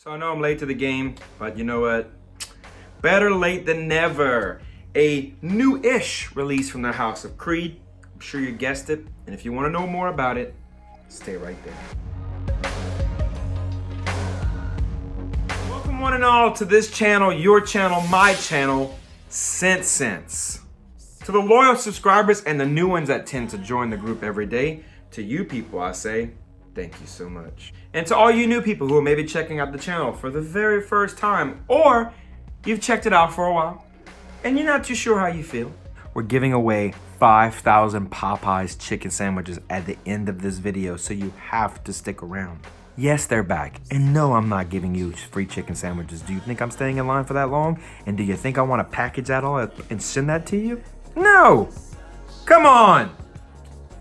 So I know I'm late to the game, but you know what? Better late than never. A new-ish release from the House of Creed. I'm sure you guessed it. And if you want to know more about it, stay right there. Welcome one and all to this channel, your channel, my channel, ScentSense. To the loyal subscribers and the new ones that tend to join the group every day, to you people I say, thank you so much. And to all you new people who are maybe checking out the channel for the very first time, or you've checked it out for a while, and you're not too sure how you feel, we're giving away 5,000 Popeyes chicken sandwiches at the end of this video, so you have to stick around. Yes, they're back. And no, I'm not giving you free chicken sandwiches. Do you think I'm staying in line for that long? And do you think I want to package that all and send that to you? No! Come on!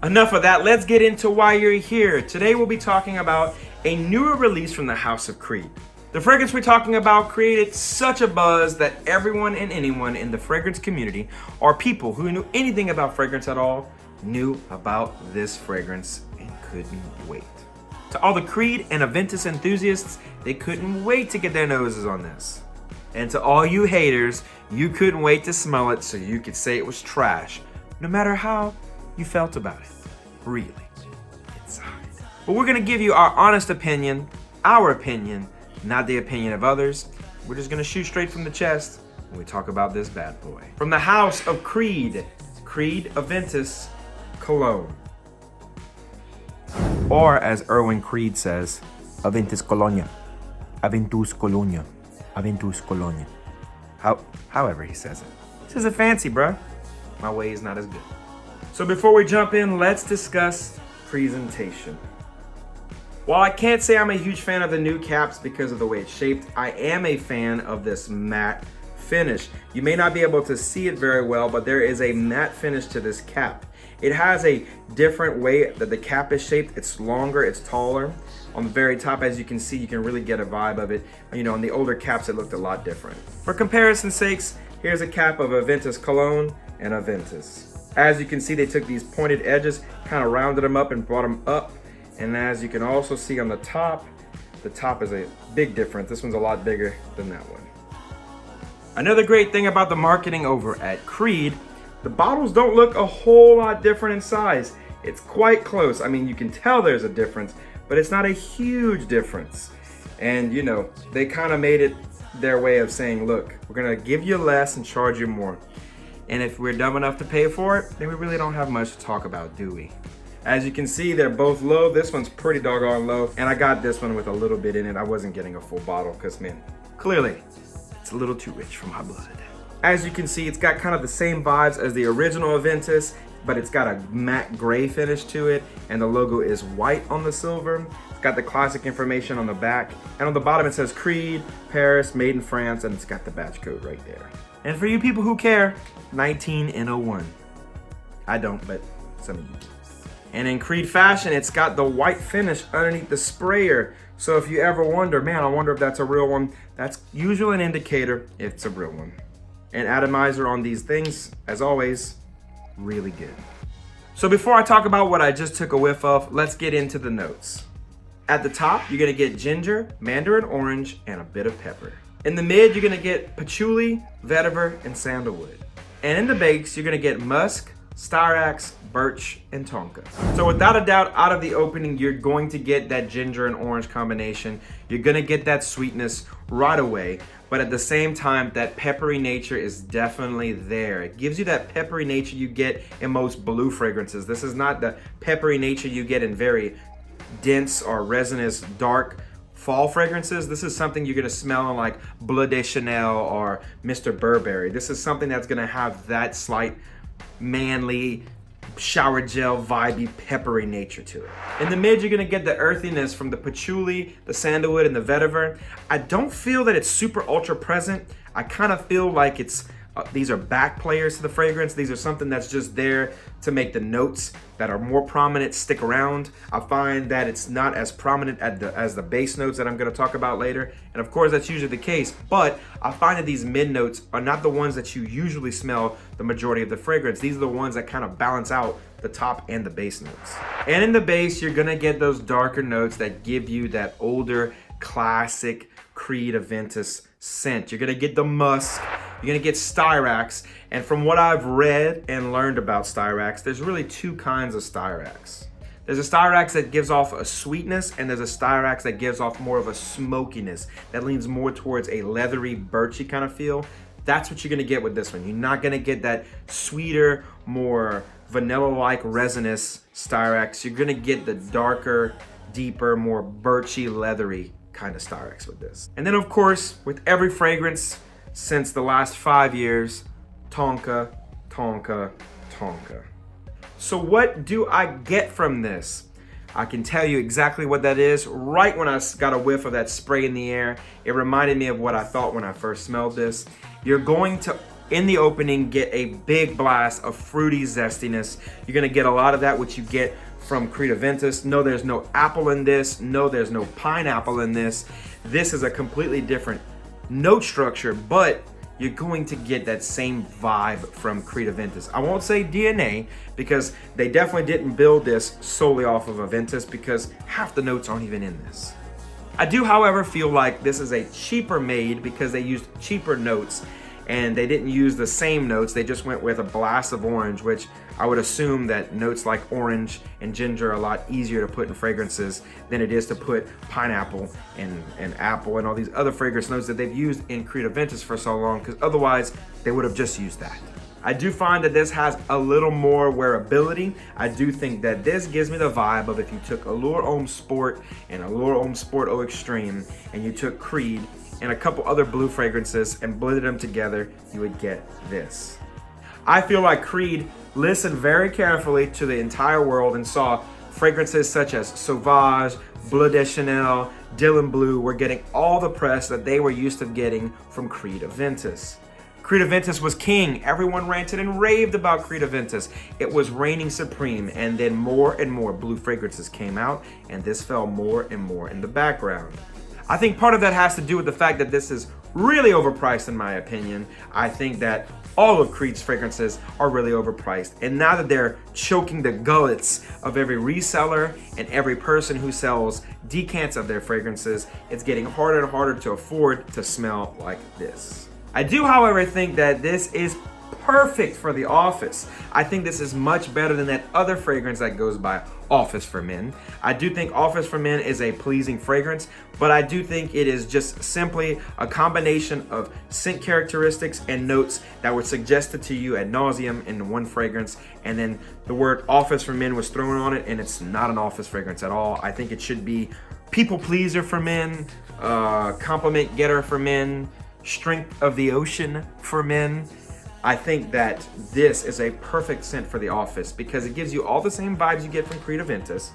Enough of that, let's get into why you're here. Today we'll be talking about a newer release from the House of Creed. The fragrance we're talking about created such a buzz that everyone and anyone in the fragrance community, or people who knew anything about fragrance at all, knew about this fragrance and couldn't wait. To all the Creed and Aventus enthusiasts, they couldn't wait to get their noses on this. And to all you haters, you couldn't wait to smell it so you could say it was trash, no matter how you felt about it, really, inside. But we're gonna give you our honest opinion, our opinion, not the opinion of others. We're just gonna shoot straight from the chest when we talk about this bad boy. From the House of Creed, Creed Aventus Cologne. Or as Erwin Creed says, Aventus Cologne, Aventus Cologne, Aventus Cologne. However he says it. This is a fancy, bruh. My way is not as good. So before we jump in, let's discuss presentation. While I can't say I'm a huge fan of the new caps because of the way it's shaped, I am a fan of this matte finish. You may not be able to see it very well, but there is a matte finish to this cap. It has a different way that the cap is shaped. It's longer, it's taller. On the very top, as you can see, you can really get a vibe of it. You know, on the older caps, it looked a lot different. For comparison's sakes, here's a cap of Aventus Cologne and Aventus. As you can see, they took these pointed edges, kind of rounded them up and brought them up. And as you can also see on the top is a big difference. This one's a lot bigger than that one. Another great thing about the marketing over at Creed, the bottles don't look a whole lot different in size. It's quite close. I mean, you can tell there's a difference, but it's not a huge difference. And you know, they kind of made it their way of saying, look, we're gonna give you less and charge you more. And if we're dumb enough to pay for it, then we really don't have much to talk about, do we? As you can see, they're both low. This one's pretty doggone low. And I got this one with a little bit in it. I wasn't getting a full bottle because, man, clearly it's a little too rich for my blood. As you can see, it's got kind of the same vibes as the original Aventus, but it's got a matte gray finish to it. And the logo is white on the silver. It's got the classic information on the back. And on the bottom, it says Creed, Paris, made in France, and it's got the batch code right there. And for you people who care, 19N01. I don't, but some of you do. And in Creed fashion, it's got the white finish underneath the sprayer. So if you ever wonder, man, I wonder if that's a real one, that's usually an indicator it's a real one. And atomizer on these things, as always, really good. So before I talk about what I just took a whiff of, let's get into the notes. At the top, you're gonna get ginger, mandarin orange, and a bit of pepper. In the mid, you're gonna get patchouli, vetiver, and sandalwood. And in the base, you're gonna get musk, styrax, birch, and tonka. So without a doubt, out of the opening, you're going to get that ginger and orange combination. You're gonna get that sweetness right away, but at the same time, that peppery nature is definitely there. It gives you that peppery nature you get in most blue fragrances. This is not the peppery nature you get in very dense or resinous, dark fall fragrances. This is something you're gonna smell in like Bleu de Chanel or Mr. Burberry. This is something that's gonna have that slight manly, shower gel, vibey, peppery nature to it. In the mid, you're gonna get the earthiness from the patchouli, the sandalwood, and the vetiver. I don't feel that it's super ultra present. I kind of feel like it's these are back players to the fragrance. These are something that's just there to make the notes that are more prominent stick around. I find that it's not as prominent as the base notes that I'm gonna talk about later. And of course, that's usually the case, but I find that these mid notes are not the ones that you usually smell the majority of the fragrance. These are the ones that kind of balance out the top and the base notes. And in the base, you're gonna get those darker notes that give you that older, classic Creed Aventus scent. You're gonna get the musk, you're gonna get styrax, and from what I've read and learned about styrax, there's really two kinds of styrax. There's a styrax that gives off a sweetness, and there's a styrax that gives off more of a smokiness that leans more towards a leathery, birchy kind of feel. That's what you're gonna get with this one. You're not gonna get that sweeter, more vanilla-like resinous styrax. You're gonna get the darker, deeper, more birchy, leathery kind of styrax with this. And then of course, with every fragrance since the last 5 years, Tonka, Tonka, Tonka. So what do I get from this? I can tell you exactly what that is. Right when I got a whiff of that spray in the air, it reminded me of what I thought when I first smelled this. You're going to, in the opening, get a big blast of fruity zestiness. You're gonna get a lot of that which you get from Creed Aventus. No, there's no apple in this. No, there's no pineapple in this. This is a completely different note structure, but you're going to get that same vibe from Creed Aventus. I won't say DNA because they definitely didn't build this solely off of Aventus because half the notes aren't even in this. I do, however, feel like this is a cheaper made because they used cheaper notes and they didn't use the same notes. They just went with a blast of orange, which I would assume that notes like orange and ginger are a lot easier to put in fragrances than it is to put pineapple and apple and all these other fragrance notes that they've used in Creed Aventus for so long, because otherwise they would have just used that. I do find that this has a little more wearability. I do think that this gives me the vibe of if you took Allure Homme Sport and Allure Homme Sport Eau Extreme and you took Creed and a couple other blue fragrances and blended them together, you would get this. I feel like Creed listened very carefully to the entire world and saw fragrances such as Sauvage, Bleu de Chanel, Dylan Blue were getting all the press that they were used to getting from Creed Aventus. Creed Aventus was king. Everyone ranted and raved about Creed Aventus. It was reigning supreme, and then more and more blue fragrances came out, and this fell more and more in the background. I think part of that has to do with the fact that this is really overpriced in my opinion. I think that all of Creed's fragrances are really overpriced. And now that they're choking the gullets of every reseller and every person who sells decants of their fragrances, it's getting harder and harder to afford to smell like this. I do, however, think that this is perfect for the office. I think this is much better than that other fragrance that goes by Office for Men. I do think Office for Men is a pleasing fragrance, but I do think it is just simply a combination of scent characteristics and notes that were suggested to you ad nauseum in one fragrance, and then the word Office for Men was thrown on it, and it's not an office fragrance at all. I think it should be people pleaser for men, compliment getter for men, strength of the ocean for men. I think that this is a perfect scent for the office because it gives you all the same vibes you get from Creed Aventus,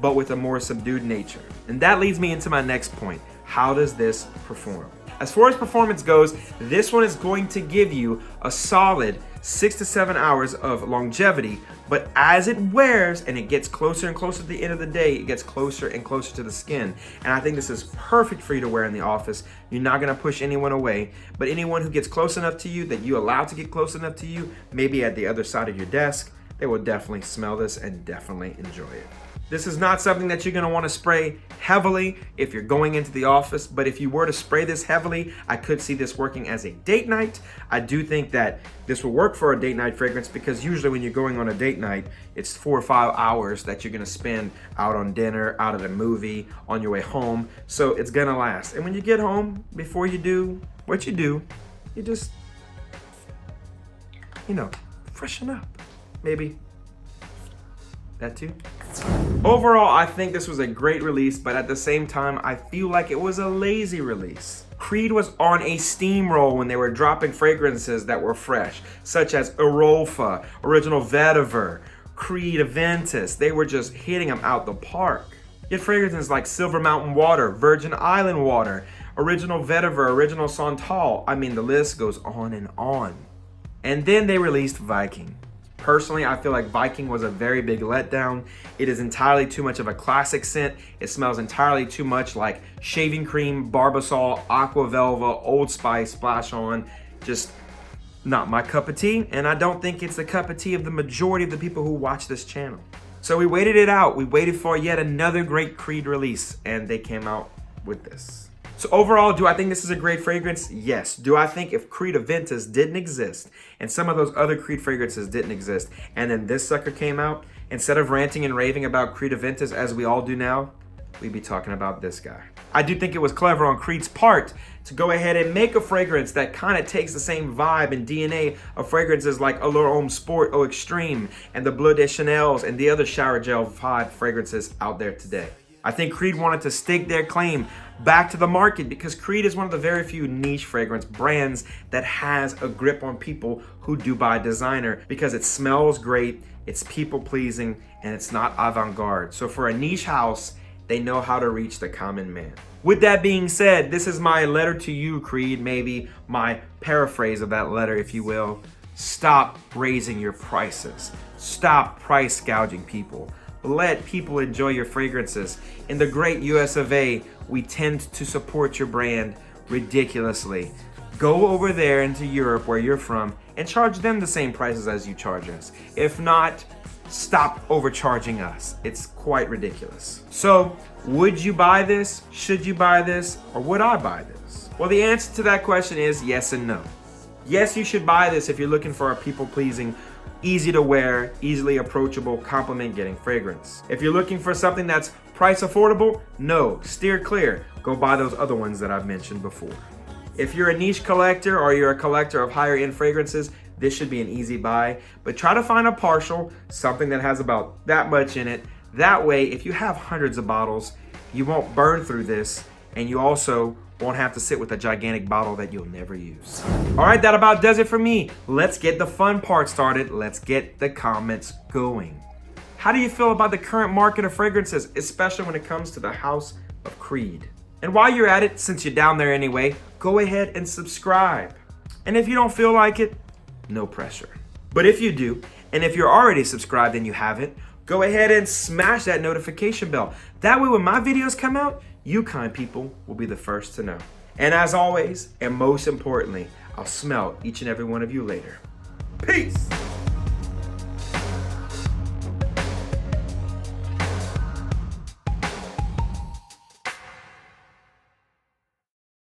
but with a more subdued nature. And that leads me into my next point. How does this perform? As far as performance goes, this one is going to give you a solid 6 to 7 hours of longevity, but as it wears and it gets closer and closer to the end of the day, it gets closer and closer to the skin. And I think this is perfect for you to wear in the office. You're not gonna push anyone away, but anyone who gets close enough to you, that you allow to get close enough to you, maybe at the other side of your desk, they will definitely smell this and definitely enjoy it. This is not something that you're gonna wanna spray heavily if you're going into the office, but if you were to spray this heavily, I could see this working as a date night. I do think that this will work for a date night fragrance because usually when you're going on a date night, it's 4 or 5 hours that you're gonna spend out on dinner, out at a movie, on your way home, so it's gonna last. And when you get home, before you do what you do, you just, freshen up. Maybe that too. Overall, I think this was a great release, but at the same time, I feel like it was a lazy release. Creed was on a steamroll when they were dropping fragrances that were fresh, such as Erolfa, Original Vetiver, Creed Aventus. They were just hitting them out the park. Yet fragrances like Silver Mountain Water, Virgin Island Water, Original Vetiver, Original Santal, I mean the list goes on and on. And then they released Viking. Personally, I feel like Viking was a very big letdown. It is entirely too much of a classic scent. It smells entirely too much like shaving cream, Barbasol, Aqua Velva, Old Spice, Splash On. Just not my cup of tea, and I don't think it's the cup of tea of the majority of the people who watch this channel. So we waited it out. We waited for yet another great Creed release, and they came out with this. So overall, do I think this is a great fragrance? Yes. Do I think if Creed Aventus didn't exist and some of those other Creed fragrances didn't exist and then this sucker came out, instead of ranting and raving about Creed Aventus as we all do now, we'd be talking about this guy. I do think it was clever on Creed's part to go ahead and make a fragrance that kind of takes the same vibe and DNA of fragrances like Allure Homme Sport Eau Extreme and the Bleu de Chanel's and the other shower gel vibe fragrances out there today. I think Creed wanted to stake their claim back to the market because Creed is one of the very few niche fragrance brands that has a grip on people who do buy designer because it smells great, it's people pleasing, and it's not avant-garde. So for a niche house, they know how to reach the common man. With that being said, this is my letter to you, Creed, maybe my paraphrase of that letter, if you will. Stop raising your prices. Stop price gouging people. Let people enjoy your fragrances. In the great US of A, we tend to support your brand ridiculously. Go over there into Europe where you're from and charge them the same prices as you charge us. If not, stop overcharging us. It's quite ridiculous. So, would you buy this? Should you buy this? Or would I buy this? Well, the answer to that question is yes and no. Yes, you should buy this if you're looking for a people-pleasing, easy to wear, easily approachable, compliment-getting fragrance. If you're looking for something that's price affordable, no, steer clear. Go buy those other ones that I've mentioned before. If you're a niche collector or you're a collector of higher end fragrances, this should be an easy buy, but try to find a partial, something that has about that much in it. That way, if you have hundreds of bottles, you won't burn through this, and you also won't have to sit with a gigantic bottle that you'll never use. All right, that about does it for me. Let's get the fun part started. Let's get the comments going. How do you feel about the current market of fragrances, especially when it comes to the House of Creed? And while you're at it, since you're down there anyway, go ahead and subscribe. And if you don't feel like it, no pressure. But if you do, and if you're already subscribed and you haven't, go ahead and smash that notification bell. That way when my videos come out, you kind people will be the first to know. And as always, and most importantly, I'll smell each and every one of you later. Peace!